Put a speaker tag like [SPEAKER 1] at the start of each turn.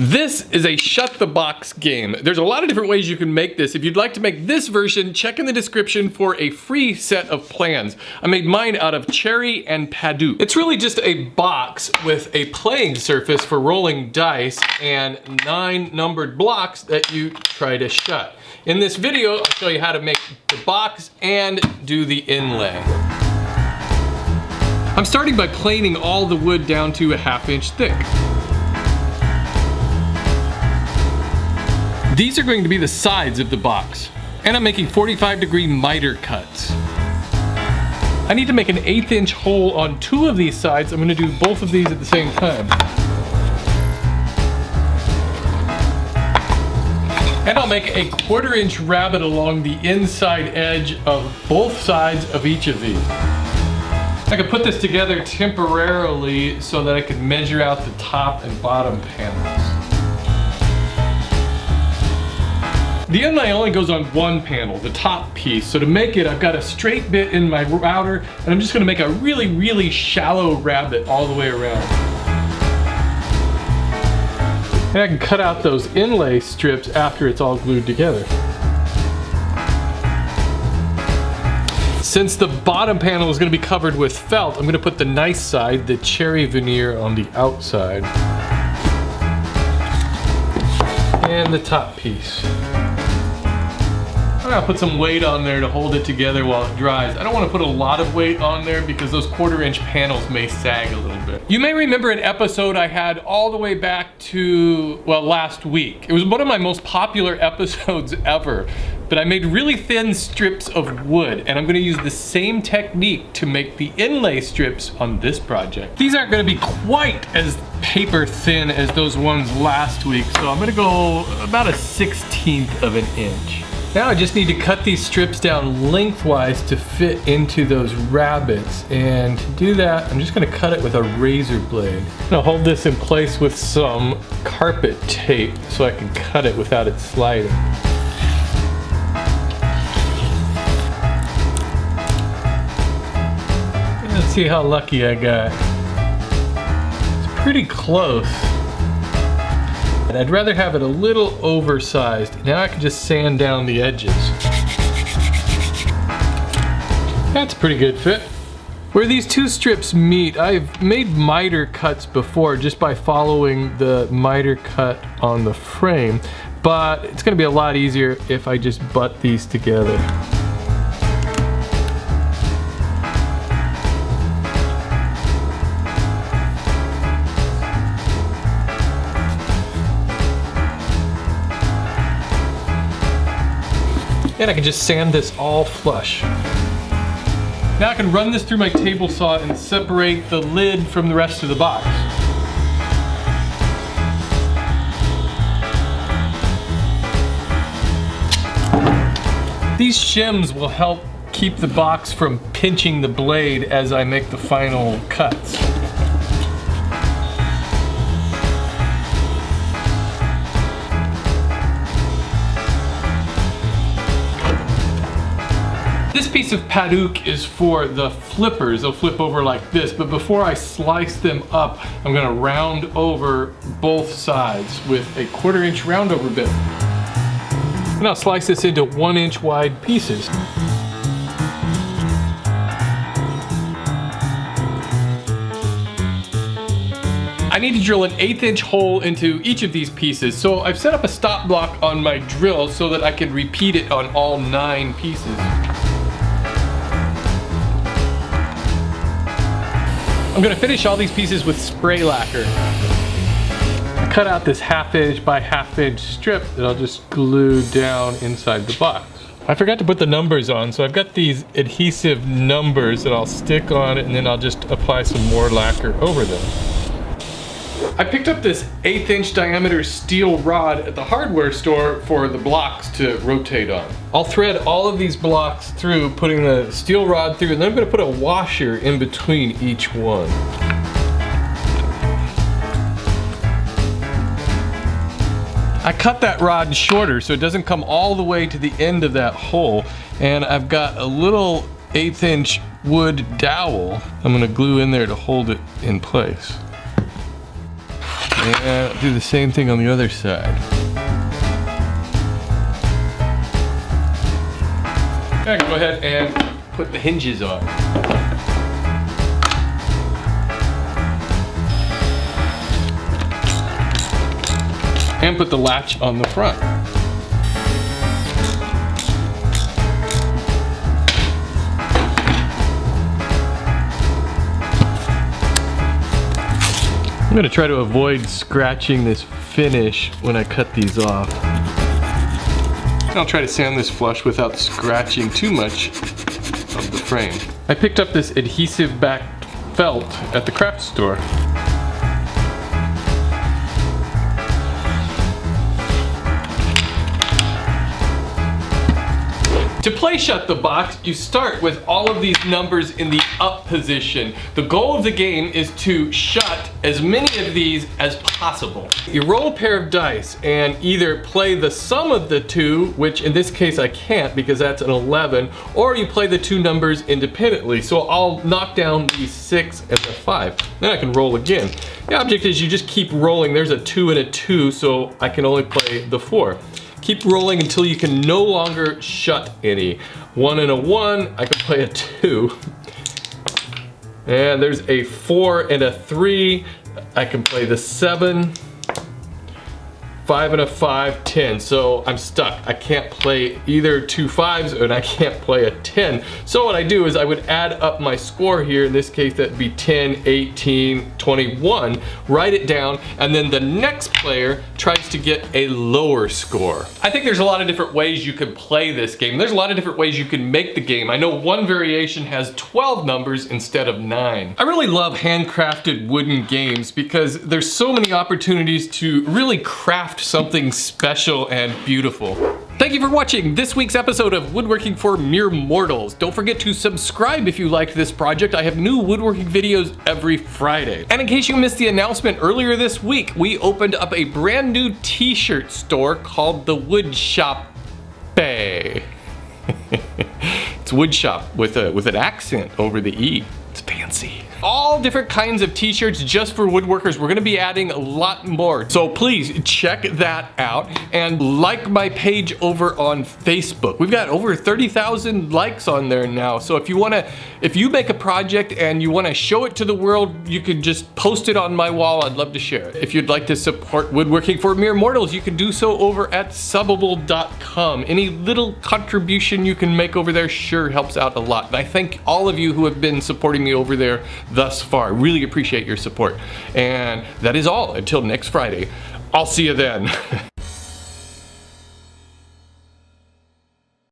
[SPEAKER 1] This is a shut the box game. There's a lot of different ways you can make this. If you'd like to make this version, check in the description for a free set of plans. I made mine out of cherry and Paduk. It's really just a box with a playing surface for rolling dice and 9 numbered blocks that you try to shut. In this video, I'll show you how to make the box and do the inlay. I'm starting by planing all the wood down to a 1/2 inch thick. These are going to be the sides of the box, and I'm making 45-degree miter cuts. I need to make an 1/8 inch hole on 2 of these sides. I'm going to do both of these at the same time. And I'll make a 1/4 inch rabbet along the inside edge of both sides of each of these. I could put this together temporarily so that I could measure out the top and bottom panels. The inlay only goes on one panel, the top piece. So to make it, I've got a straight bit in my router, and I'm just gonna make a really, really shallow rabbet all the way around. And I can cut out those inlay strips after it's all glued together. Since the bottom panel is gonna be covered with felt, I'm gonna put the nice side, the cherry veneer, on the outside. And the top piece. I'm gonna put some weight on there to hold it together while it dries. I don't want to put a lot of weight on there because those 1/4 inch panels may sag a little bit. You may remember an episode I had all the way back to, well, last week. It was one of my most popular episodes ever, but I made really thin strips of wood, and I'm gonna use the same technique to make the inlay strips on this project. These aren't gonna be quite as paper thin as those ones last week, so I'm gonna go about a 1/16 of an inch. Now I just need to cut these strips down lengthwise to fit into those rabbets, and to do that I'm just going to cut it with a razor blade. I'm going to hold this in place with some carpet tape so I can cut it without it sliding. Let's see how lucky I got. It's pretty close. And I'd rather have it a little oversized. Now I can just sand down the edges. That's a pretty good fit. Where these 2 strips meet, I've made miter cuts before just by following the miter cut on the frame, but it's gonna be a lot easier if I just butt these together. And I can just sand this all flush. Now I can run this through my table saw and separate the lid from the rest of the box. These shims will help keep the box from pinching the blade as I make the final cuts. This piece of Paduk is for the flippers. They'll flip over like this, but before I slice them up, I'm gonna round over both sides with a 1/4 inch roundover bit. And I'll slice this into 1 inch wide pieces. I need to drill an 1/8 inch hole into each of these pieces, so I've set up a stop block on my drill so that I can repeat it on all 9 pieces. I'm gonna finish all these pieces with spray lacquer. I cut out this 1/2 inch by 1/2 inch strip that I'll just glue down inside the box. I forgot to put the numbers on, so I've got these adhesive numbers that I'll stick on it, and then I'll just apply some more lacquer over them. I picked up this 1/8 inch diameter steel rod at the hardware store for the blocks to rotate on. I'll thread all of these blocks through, putting the steel rod through, and then I'm going to put a washer in between each one. I cut that rod shorter so it doesn't come all the way to the end of that hole, and I've got a little 1/8 inch wood dowel I'm going to glue in there to hold it in place. And I'll do the same thing on the other side. I can go ahead and put the hinges on. And put the latch on the front. I'm gonna try to avoid scratching this finish when I cut these off. I'll try to sand this flush without scratching too much of the frame. I picked up this adhesive back felt at the craft store. To play shut the box, you start with all of these numbers in the up position. The goal of the game is to shut as many of these as possible. You roll a pair of dice and either play the sum of the two, which in this case I can't because that's an 11, or you play the two numbers independently. So I'll knock down the 6 and the 5. Then I can roll again. The object is you just keep rolling. There's a 2 and a 2, so I can only play the 4. Keep rolling until you can no longer shut any. 1 and a 1, I can play a 2. And there's a 4 and a 3, I can play the 7. 5 and a 5, 10. So I'm stuck. I can't play either 2 5s and I can't play a 10. So what I do is I would add up my score here. In this case, that'd be 10, 18, 21. Write it down, and then the next player tries to get a lower score. I think there's a lot of different ways you could play this game. There's a lot of different ways you can make the game. I know one variation has 12 numbers instead of 9. I really love handcrafted wooden games because there's so many opportunities to really craft something special and beautiful. Thank you for watching this week's episode of Woodworking for Mere Mortals. Don't forget to subscribe if you liked this project. I have new woodworking videos every Friday. And in case you missed the announcement earlier this week, we opened up a brand new t-shirt store called the Wood Shop Bay. It's wood shop with an accent over the E. It's fancy. All different kinds of t-shirts just for woodworkers. We're gonna be adding a lot more. So please check that out and like my page over on Facebook. We've got over 30,000 likes on there now. So if you make a project and you wanna show it to the world, you can just post it on my wall. I'd love to share it. If you'd like to support Woodworking for Mere Mortals, you can do so over at subbable.com. Any little contribution you can make over there sure helps out a lot. And I thank all of you who have been supporting me over there thus far. Really appreciate your support. And that is all until next Friday. I'll see you then.